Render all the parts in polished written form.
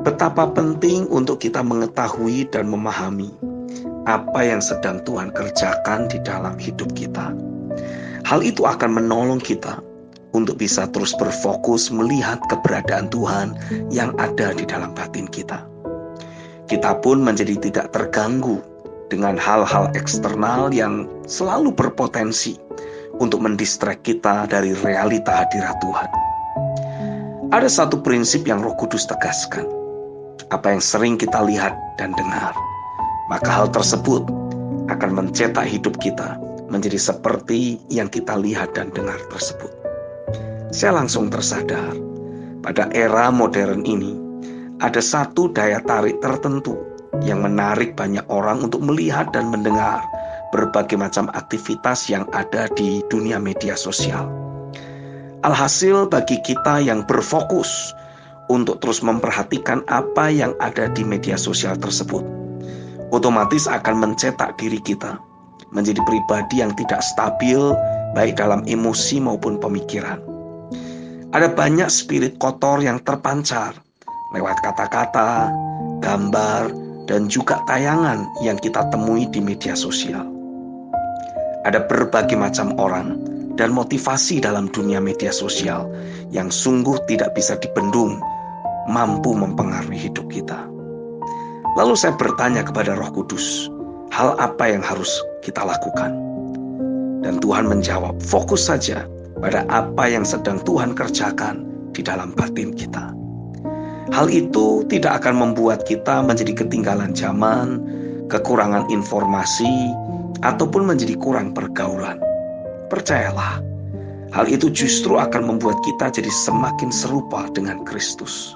Betapa penting untuk kita mengetahui dan memahami apa yang sedang Tuhan kerjakan di dalam hidup kita. Hal itu akan menolong kita untuk bisa terus berfokus melihat keberadaan Tuhan yang ada di dalam batin kita. Kita pun menjadi tidak terganggu dengan hal-hal eksternal yang selalu berpotensi untuk mendistract kita dari realita hadirat Tuhan. Ada satu prinsip yang Roh Kudus tegaskan. Apa yang sering kita lihat dan dengar, maka hal tersebut akan mencetak hidup kita menjadi seperti yang kita lihat dan dengar tersebut. Saya langsung tersadar, pada era modern ini, ada satu daya tarik tertentu yang menarik banyak orang untuk melihat dan mendengar berbagai macam aktivitas yang ada di dunia media sosial. Alhasil bagi kita yang berfokus untuk terus memperhatikan apa yang ada di media sosial tersebut, otomatis akan mencetak diri kita menjadi pribadi yang tidak stabil, baik dalam emosi maupun pemikiran. Ada banyak spirit kotor yang terpancar lewat kata-kata, gambar, dan juga tayangan yang kita temui di media sosial. Ada berbagai macam orang dan motivasi dalam dunia media sosial yang sungguh tidak bisa dibendung, mampu mempengaruhi hidup kita. Lalu saya bertanya kepada Roh Kudus, hal apa yang harus kita lakukan? Dan Tuhan menjawab, fokus saja pada apa yang sedang Tuhan kerjakan di dalam batin kita. Hal itu tidak akan membuat kita menjadi ketinggalan zaman, kekurangan informasi, ataupun menjadi kurang pergaulan. Percayalah, hal itu justru akan membuat kita jadi semakin serupa dengan Kristus.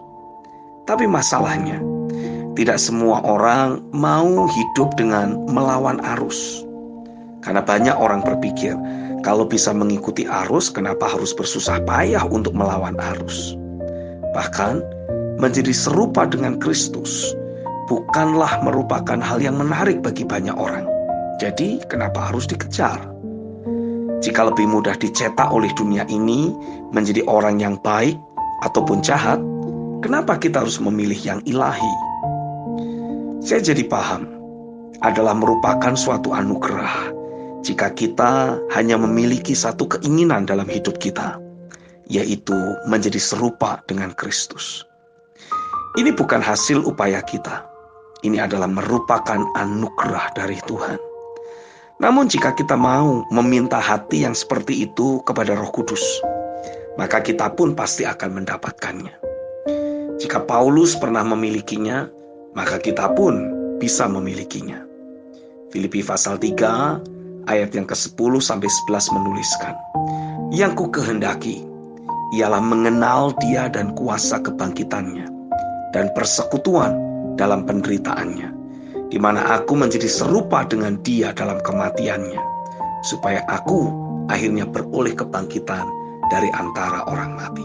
Tapi masalahnya, tidak semua orang mau hidup dengan melawan arus. Karena banyak orang berpikir, kalau bisa mengikuti arus, kenapa harus bersusah payah untuk melawan arus? Bahkan, menjadi serupa dengan Kristus bukanlah merupakan hal yang menarik bagi banyak orang. Jadi, kenapa harus dikejar? Jika lebih mudah dicetak oleh dunia ini menjadi orang yang baik ataupun jahat, kenapa kita harus memilih yang ilahi? Saya jadi paham, adalah merupakan suatu anugerah jika kita hanya memiliki satu keinginan dalam hidup kita, yaitu menjadi serupa dengan Kristus. Ini bukan hasil upaya kita, ini adalah merupakan anugerah dari Tuhan. Namun jika kita mau meminta hati yang seperti itu kepada Roh Kudus, maka kita pun pasti akan mendapatkannya. Jika Paulus pernah memilikinya, maka kita pun bisa memilikinya. Filipi pasal 3 ayat yang ke-10 sampai 11 menuliskan, "Yang ku kehendaki ialah mengenal Dia dan kuasa kebangkitannya dan persekutuan dalam penderitaannya, di mana aku menjadi serupa dengan Dia dalam kematiannya, supaya aku akhirnya beroleh kebangkitan dari antara orang mati."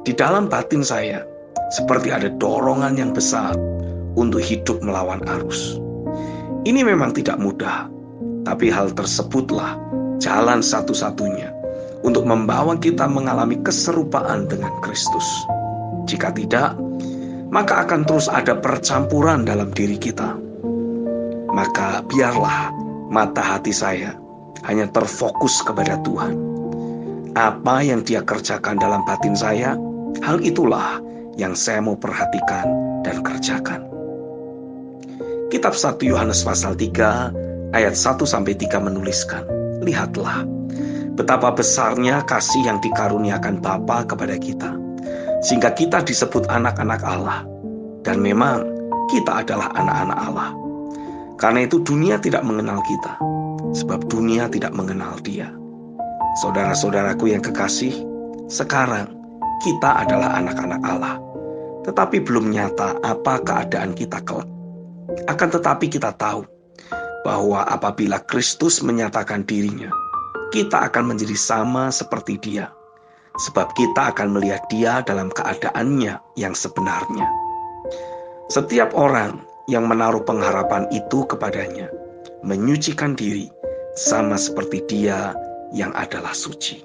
Di dalam batin saya, seperti ada dorongan yang besar untuk hidup melawan arus. Ini memang tidak mudah, tapi hal tersebutlah jalan satu-satunya untuk membawa kita mengalami keserupaan dengan Kristus. Jika tidak, maka akan terus ada percampuran dalam diri kita. Maka biarlah mata hati saya hanya terfokus kepada Tuhan. Apa yang Dia kerjakan dalam batin saya, hal itulah yang saya mau perhatikan dan kerjakan. Kitab 1 Yohanes pasal 3 ayat 1 sampai 3 menuliskan, "Lihatlah betapa besarnya kasih yang dikaruniakan Bapa kepada kita, sehingga kita disebut anak-anak Allah. Dan memang kita adalah anak-anak Allah. Karena itu dunia tidak mengenal kita, sebab dunia tidak mengenal Dia." Saudara-saudaraku yang kekasih, sekarang kita adalah anak-anak Allah, tetapi belum nyata apa keadaan kita kelak. Akan tetapi kita tahu bahwa apabila Kristus menyatakan dirinya, kita akan menjadi sama seperti Dia, sebab kita akan melihat Dia dalam keadaannya yang sebenarnya. Setiap orang yang menaruh pengharapan itu kepadanya menyucikan diri sama seperti Dia yang adalah suci.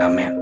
Amin.